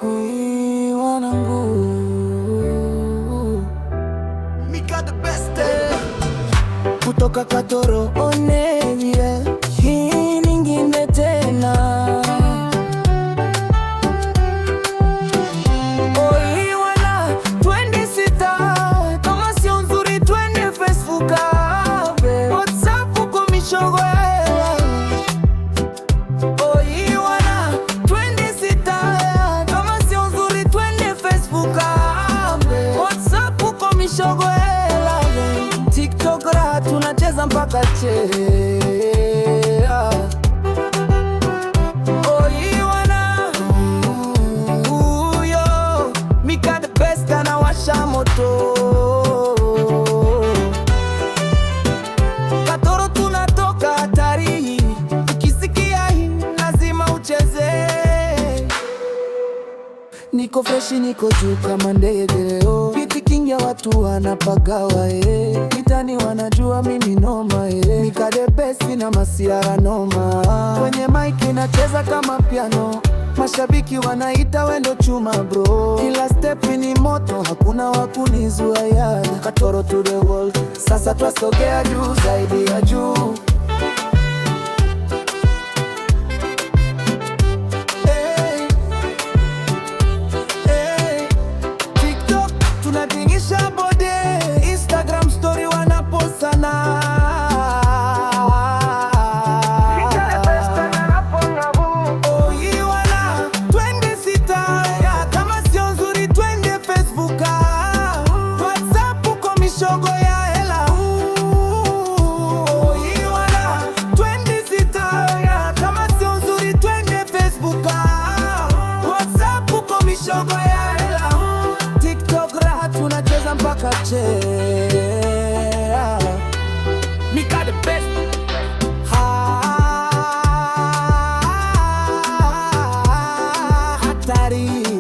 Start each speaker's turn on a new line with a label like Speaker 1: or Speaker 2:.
Speaker 1: Hui wanangu, Mika the best kutoka Katoro Onevie, hii nyingine tena. Oi wana, twende sita, kama sio nzuri twende Facebook, WhatsApp uko mishogo. TikTok raha tunacheza mpaka che. Oi wana, yo Mika the best anawasha moto. Katoro tunatoka hatari, ukisikia hii lazima ucheze. Niko freshi, niko juu kama ndege leo. Biti king ya watu wanapagawa mitani, wanajua mimi noma Mika the best na masiara noma. Kwenye mic nacheza kama piano, mashabiki wanaita wendo chuma bro. Kila step ni moto, hakuna wakunizuia. Katoro to the world, sasa twasogea juu zaidi ya juu. Instagram story wanaposana. Oi wana, twende sita, kama sio nzuri twende Facebook, WhatsApp uko mishogo ya hela. Oi wana, twende sita, kama sio nzuri twende Facebook, WhatsApp uko mishogo ya hela. TikTok raha tunacheza mpaka che. Mika the best. Hatari.